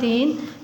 3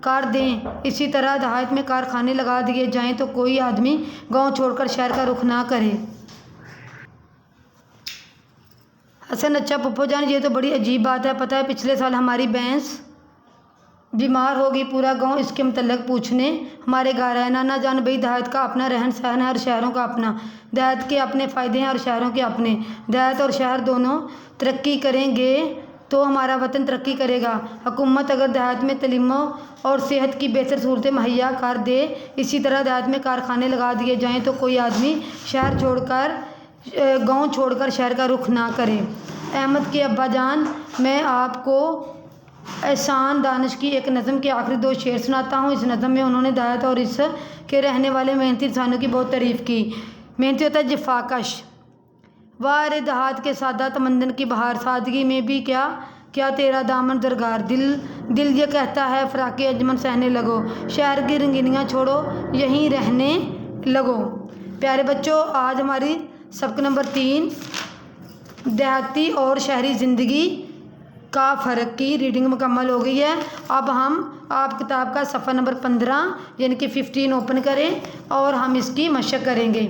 کر دیں، اسی طرح دیہات میں کارخانے لگا دیے جائیں تو کوئی آدمی گاؤں چھوڑ کر شہر کا رخ نہ کرے۔ حسن اچھا پپو جان، یہ تو بڑی عجیب بات ہے، پتہ ہے پچھلے سال ہماری بھینس بیمار ہو گئی، پورا گاؤں اس کے متعلق پوچھنے ہمارے گھر آئے۔ نانا جان بھائی دیہات کا اپنا رہن سہن ہے اور شہروں کا اپنا، دیہات کے اپنے فائدے ہیں اور شہروں کے اپنے، دیہات اور شہر دونوں ترقی کریں گے تو ہمارا وطن ترقی کرے گا۔ حکومت اگر دیہات میں تعلیم اور صحت کی بہتر سہولتیں مہیا کر دے، اسی طرح دیہات میں کارخانے لگا دیے جائیں تو کوئی آدمی گاؤں چھوڑ کر شہر کا رخ نہ کرے۔ احمد کے ابا جان، میں آپ کو احسان دانش کی ایک نظم کے آخری 2 شعر سناتا ہوں۔ اس نظم میں انہوں نے دیہات اور اس کے رہنے والے محنتی انسانوں کی بہت تعریف کی۔ محنتی ہوتا ہے جفاکش۔ واہ رے دیہات کے سادہ تمدن کی بہار، سادگی میں بھی کیا تیرا دامن درگار، دل یہ کہتا ہے فراق انجمن سہنے لگو، شہر کی رنگینیاں چھوڑو یہیں رہنے لگو۔ پیارے بچوں، آج ہماری سبق نمبر 3 دیہاتی اور شہری زندگی کا فرق کی ریڈنگ مکمل ہو گئی ہے۔ اب آپ کتاب کا صفحہ نمبر 15 یعنی کہ 15 اوپن کریں اور ہم اس کی مشق کریں گے۔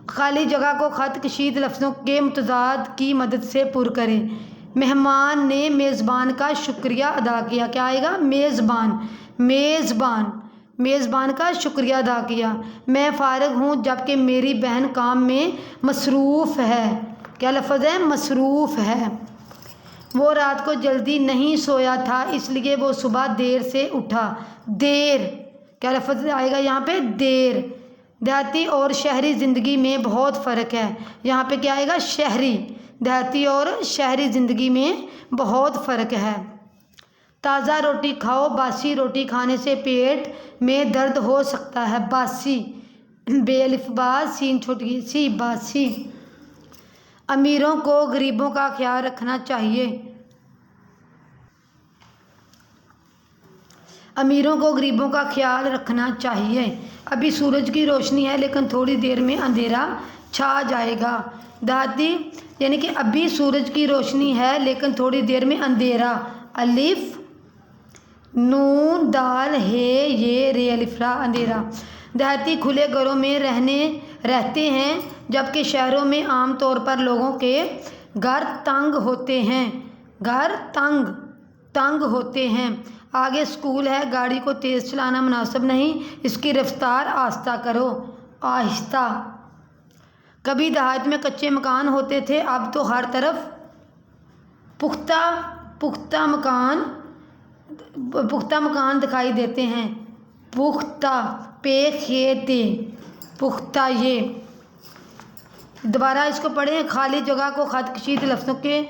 خالی جگہ کو خط کشید لفظوں کے متضاد کی مدد سے پر کریں۔ مہمان نے میزبان کا شکریہ ادا کیا۔ کیا آئے گا؟ میزبان کا شکریہ ادا کیا۔ میں فارغ ہوں جبکہ میری بہن کام میں مصروف ہے۔ کیا لفظ ہے؟ مصروف ہے۔ وہ رات کو جلدی نہیں سویا تھا اس لیے وہ صبح دیر سے اٹھا۔ دیر، کیا لفظ آئے گا یہاں پہ؟ دیر۔ دیہاتی اور شہری زندگی میں بہت فرق ہے، یہاں پہ کیا آئے گا؟ شہری۔ دیہاتی اور شہری زندگی میں بہت فرق ہے۔ تازہ روٹی کھاؤ، باسی روٹی کھانے سے پیٹ میں درد ہو سکتا ہے۔ باسی، بے الف با سین چھوٹی سی، باسی۔ امیروں کو غریبوں کا خیال رکھنا چاہیے۔ امیروں کو غریبوں کا خیال رکھنا چاہیے۔ ابھی سورج کی روشنی ہے لیکن تھوڑی دیر میں اندھیرا چھا جائے گا۔ دیہاتی یعنی کہ ابھی سورج کی روشنی ہے لیکن تھوڑی دیر میں اندھیرا، الف نون دال ہے یہ رے الف را، اندھیرا۔ دیہاتی کھلے گھروں میں رہتے ہیں جبکہ شہروں میں عام طور پر لوگوں کے گھر تنگ ہوتے ہیں۔ آگے اسکول ہے، گاڑی کو تیز چلانا مناسب نہیں، اس کی رفتار آہستہ کرو، آہستہ۔ کبھی دیہات میں کچے مکان ہوتے تھے، اب تو ہر طرف پختہ مکان دکھائی دیتے ہیں۔ پختہ، پے کھیتے، پختہ یہ۔ دوبارہ اس کو پڑھیں۔ خالی جگہ کو خط کشید لفظوں کے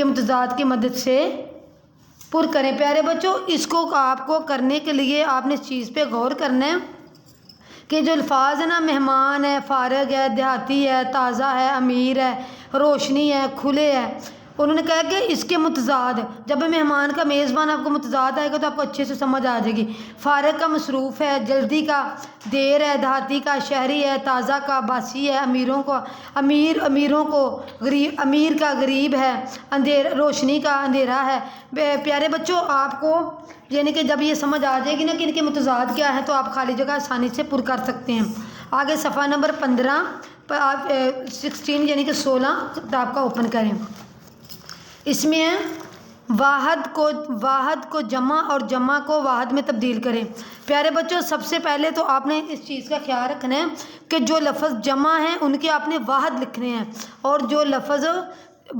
متضاد کی مدد سے پر کریں۔ پیارے بچوں، اس کو آپ کو کرنے کے لیے آپ نے اس چیز پہ غور کرنا ہے کہ جو الفاظ ہے نا، مہمان ہے، فارغ ہے، دیہاتی ہے، تازہ ہے، امیر ہے، روشنی ہے، کھلے ہے، انہوں نے کہا کہ اس کے متضاد، جب میزبان آپ کو متضاد آئے گا تو آپ کو اچھے سے سمجھ آ جائے گی۔ فارغ کا مصروف ہے، جلدی کا دیر ہے، دیہاتی کا شہری ہے، تازہ کا باسی ہے، امیر کا غریب ہے، روشنی کا اندھیرا ہے۔ پیارے بچوں، آپ کو یعنی کہ جب یہ سمجھ آ جائے گی نا کہ ان کے متضاد کیا ہے تو آپ خالی جگہ آسانی سے پر کر سکتے ہیں۔ آگے صفحہ نمبر 15 پر آپ 16 یعنی کہ 16 کتاب کا اوپن کریں۔ اس میں واحد کو جمع اور جمع کو واحد میں تبدیل کریں۔ پیارے بچوں، سب سے پہلے تو آپ نے اس چیز کا خیال رکھنا ہے کہ جو لفظ جمع ہیں ان کے آپ نے واحد لکھنے ہیں اور جو لفظ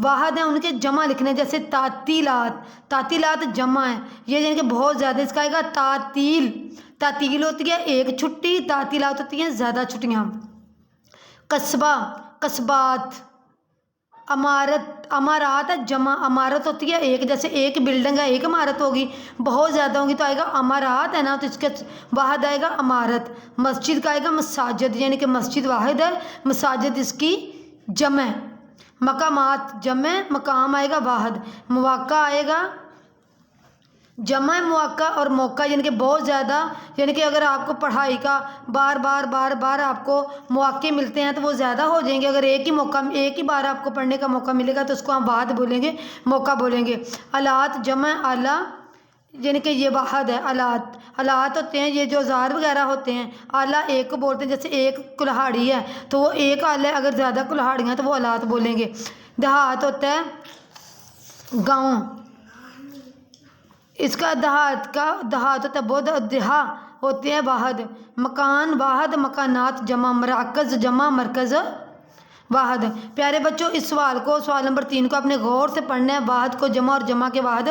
واحد ہیں ان کے جمع لکھنے ہیں۔ جیسے تعطیلات جمع ہے، یہ یعنی کہ بہت زیادہ، اس کا آئے گا تعطیل ہوتی ہے ایک چھٹی، تعطیلات ہوتی ہیں زیادہ چھٹیاں۔ قصبہ، قصبات۔ امارات ہے جمع، عمارت ہوتی ہے ایک، جیسے ایک بلڈنگ ہے ایک عمارت ہوگی، بہت زیادہ ہوگی تو آئے گا امارات ہے نا، تو اس کا واحد آئے گا عمارت۔ مسجد کا آئے گا مساجد، یعنی کہ مسجد واحد ہے، مساجد اس کی جمع۔ مقامات جمع، مقام آئے گا واحد۔ مواقع آئے گا جمع مواقع اور موقع یعنی کہ بہت زیادہ، یعنی کہ اگر آپ کو پڑھائی کا بار بار آپ کو مواقع ملتے ہیں تو وہ زیادہ ہو جائیں گے۔ اگر ایک ہی بار آپ کو پڑھنے کا موقع ملے گا تو اس کو ہم واحد بولیں گے، موقع بولیں گے۔ آلات جمع آلہ یعنی کہ یہ واحد ہے۔ آلات ہوتے ہیں یہ جو اوزار وغیرہ ہوتے ہیں۔ آلہ ایک کو بولتے ہیں، جیسے ایک کلہاڑی ہے تو وہ ایک آلہ ہے، اگر زیادہ کلہاڑیاں تو وہ آلات بولیں گے۔ دیہات ہوتا ہے گاؤں، اس کا دیہات ہوتا ہے بود، دیہا ہوتے ہیں واحد۔ مکان واحد، مکانات جمع، مراکز جمع، مرکز واحد۔ پیارے بچوں اس سوال نمبر 3 کو اپنے غور سے پڑھنا ہے۔ واحد کو جمع اور جمع کے واحد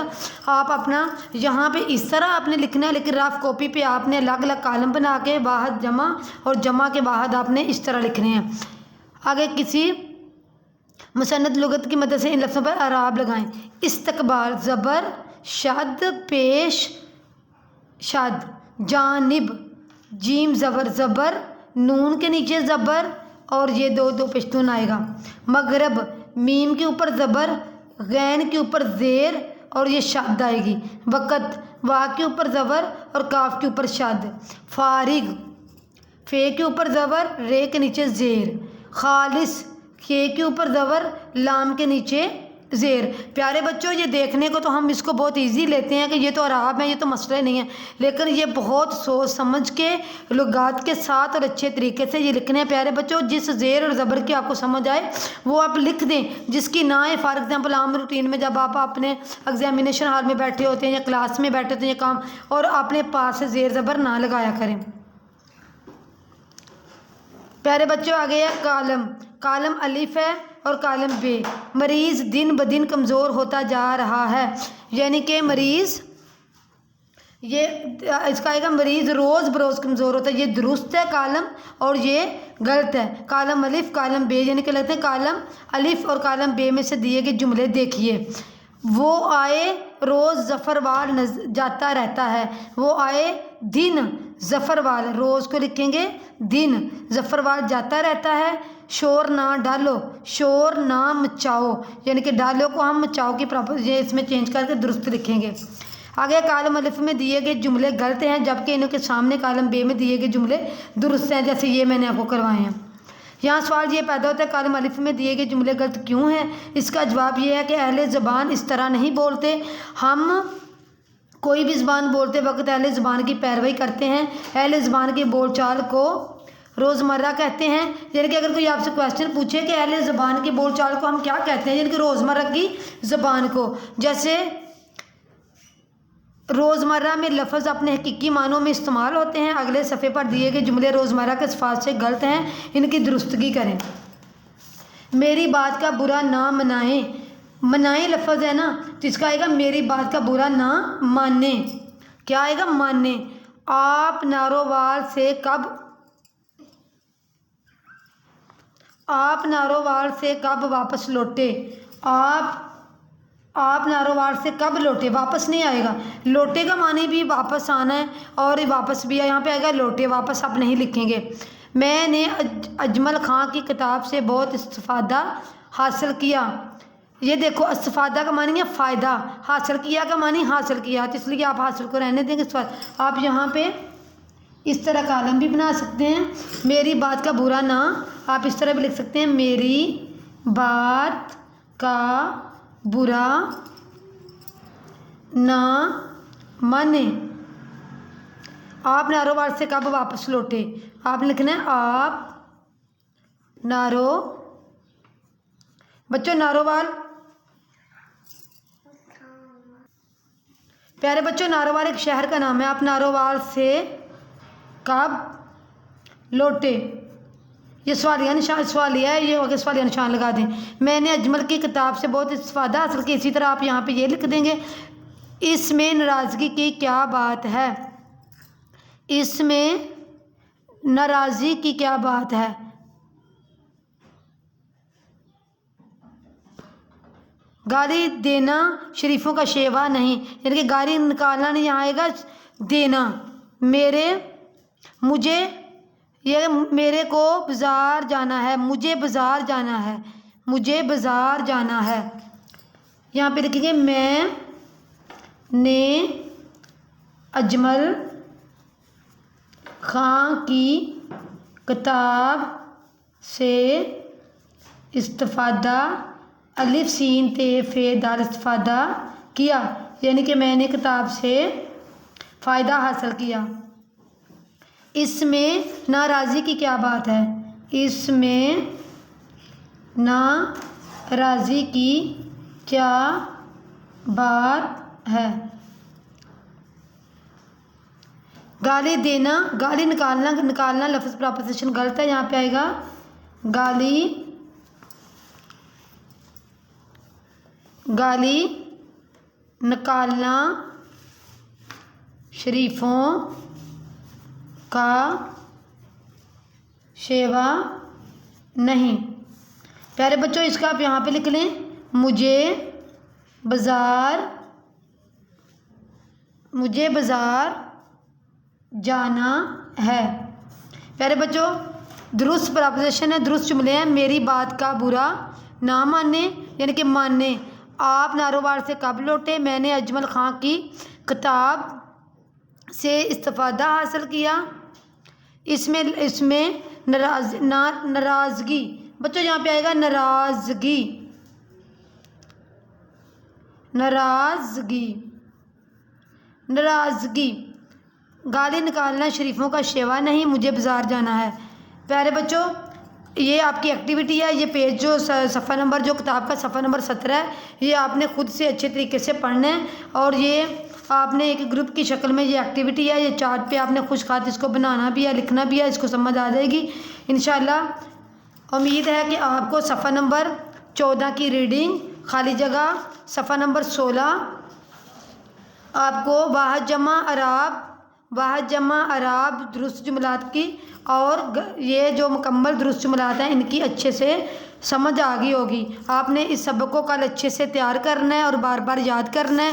آپ اپنا یہاں پہ اس طرح آپ نے لکھنا ہے، لیکن رف کاپی پہ آپ نے الگ الگ کالم بنا کے واحد جمع اور جمع کے واحد آپ نے اس طرح لکھنے ہیں۔ آگے کسی مسند لغت کی مدد سے ان لفظوں پر اعراب لگائیں۔ استقبال زبر شد پیش شد، جانب جیم زبر نون کے نیچے زبر اور یہ دو پشتون آئے گا۔ مغرب میم کے اوپر زبر، غین کے اوپر زیر اور یہ شد آئے گی۔ وقت وا کے اوپر زبر اور کاف کے اوپر شد۔ فارغ فے کے اوپر زبر، رے کے نیچے زیر۔ خالص کے اوپر زبر، لام کے نیچے زیر۔ پیارے بچوں یہ دیکھنے کو تو ہم اس کو بہت ایزی لیتے ہیں کہ یہ تو اعراب ہے، یہ تو مسئلہ نہیں ہے، لیکن یہ بہت سوچ سمجھ کے لغات کے ساتھ اور اچھے طریقے سے یہ لکھنے ہیں۔ پیارے بچوں جس زیر اور زبر کی آپ کو سمجھ آئے وہ آپ لکھ دیں، جس کی نہ ہے فار ایگزامپل عام روٹین میں جب آپ اپنے ایگزامینیشن ہال میں بیٹھے ہوتے ہیں یا کلاس میں بیٹھے ہوتے ہیں یا کام، اور اپنے پاس سے زیر زبر نہ لگایا کریں۔ پیارے بچوں آگے ہے کالم الف ہے اور کالم بے۔ مریض دن بدن کمزور ہوتا جا رہا ہے، یعنی کہ مریض یہ اس کا آئے گا مریض روز بروز کمزور ہوتا ہے، یہ درست ہے کالم اور یہ غلط ہے۔ کالم الف کالم بے یعنی کہ لگتے ہیں کالم الف اور کالم بے میں سے دیے گئے جملے دیکھیے۔ وہ آئے روز ظفروال جاتا رہتا ہے، وہ آئے دن ظفروال، روز کو لکھیں گے دن، ظفروال جاتا رہتا ہے۔ شور نہ ڈالو، شور نہ مچاؤ، یعنی کہ ڈالو کو ہم مچاؤ کی یہ اس میں چینج کر کے درست لکھیں گے۔ آگے کالم الف میں دیے گئے جملے غلط ہیں، جبکہ ان کے سامنے کالم بے میں دیے گئے جملے درست ہیں، جیسے یہ میں نے آپ کو کروائے ہیں۔ یہاں سوال یہ پیدا ہوتا ہے کالم الف میں دیے گئے جملے غلط کیوں ہیں؟ اس کا جواب یہ ہے کہ اہل زبان اس طرح نہیں بولتے۔ ہم کوئی بھی زبان بولتے وقت اہل زبان کی پیروی کرتے ہیں، اہل زبان کی بول چال کو روزمرہ کہتے ہیں۔ یعنی کہ اگر کوئی آپ سے کویشچن پوچھے کہ اہل زبان کی بول چال کو ہم کیا کہتے ہیں، یعنی کہ روزمرہ کی زبان کو، جیسے روزمرہ میں لفظ اپنے حقیقی معنوں میں استعمال ہوتے ہیں۔ اگلے صفحے پر دیے گئے جملے روزمرہ کے الفاظ سے غلط ہیں، ان کی درستگی کریں۔ میری بات کا برا نہ منائیں، منائیں لفظ ہے نا تو اس کا آئے گا میری بات کا برا نہ مانیں۔ کیا آئے گا؟ مانیں۔ آپ نارووال سے کب واپس لوٹے؟ آپ نارووال سے کب لوٹے؟ واپس نہیں آئے گا، لوٹے کا معنی بھی واپس آنا ہے اور واپس بھی یہاں پہ آئے گا لوٹے، واپس آپ نہیں لکھیں گے۔ میں نے اجمل خان کی کتاب سے بہت استفادہ حاصل کیا۔ یہ دیکھو استفادہ کا معنی ہے فائدہ، حاصل کیا کا معنی حاصل کیا، تو اس لیے آپ حاصل کو رہنے دیں گے۔ آپ یہاں پہ اس طرح کالم بھی بنا سکتے ہیں، میری بات کا برا نہ، آپ اس طرح بھی لکھ سکتے ہیں میری بات کا برا نہ مانے۔ آپ نارووال سے کب واپس لوٹے؟ آپ لکھنا ہے آپ بچوں نارووال، پیارے بچوں نارووال ایک شہر کا نام ہے۔ آپ نارووال سے کب لوٹے، یہ سوالیہ نشان، سوالیہ ہے یہ، اگر سوالیہ نشان لگا دیں۔ میں نے اجمل کی کتاب سے بہت استفادہ حاصل کی، اسی طرح آپ یہاں پہ یہ لکھ دیں گے اس میں ناراضگی کی کیا بات ہے؟ اس میں ناراضی کی کیا بات ہے؟ گالی دینا شریفوں کا شیوا نہیں، یعنی کہ گالی نکالنا نہیں، یہاں آئے گا دینا۔ میرے کو بازار جانا ہے، مجھے بازار جانا ہے، مجھے بازار جانا ہے۔ یہاں پہ لکھیں گے میں نے اجمل خان کی کتاب سے استفادہ الف سین تے فے دال استفادہ کیا، یعنی کہ میں نے کتاب سے فائدہ حاصل کیا۔ اس میں ناراضی کی کیا بات ہے؟ اس میں ناراضی کی کیا بات ہے؟ گالی دینا، گالی نکالنا لفظ پراپوزیشن غلط ہے، یہاں پہ آئے گا گالی نکالنا شریفوں کا شیوا نہیں۔ پیارے بچوں اس کا آپ یہاں پہ لکھ لیں، مجھے بازار جانا ہے۔ پیارے بچوں درست پراپوزیشن ہے، درست جملے ہیں۔ میری بات کا برا نہ مانے، یعنی کہ مانے۔ آپ ناروبار سے کب لوٹے؟ میں نے اجمل خان کی کتاب سے استفادہ حاصل کیا۔ اس میں ناراضگی بچوں یہاں پہ آئے گا ناراضگی۔ گالی نکالنا شریفوں کا شیوا نہیں، مجھے بازار جانا ہے۔ پیارے بچوں یہ آپ کی ایکٹیویٹی ہے، یہ پیج جو صفحہ نمبر جو کتاب کا صفحہ نمبر 17 ہے، یہ آپ نے خود سے اچھے طریقے سے پڑھنا ہے، اور یہ آپ نے ایک گروپ کی شکل میں یہ ایکٹیویٹی ہے، یہ چارٹ پہ آپ نے خوش خط اس کو بنانا بھی ہے، لکھنا بھی ہے، اس کو سمجھ آ جائے گی انشاءاللہ۔ امید ہے کہ آپ کو صفحہ نمبر 14 کی ریڈنگ خالی جگہ، صفحہ نمبر 16 آپ کو واحد جمع اعراب درست جملات کی، اور یہ جو مکمل درست جملات ہیں ان کی اچھے سے سمجھ آ گئی ہوگی۔ آپ نے اس سبق کو کل اچھے سے تیار کرنا ہے اور بار بار یاد کرنا ہے،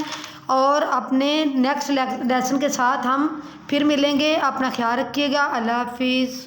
اور اپنے نیکسٹ لیسن کے ساتھ ہم پھر ملیں گے۔ اپنا خیال رکھیے گا۔ اللہ حافظ۔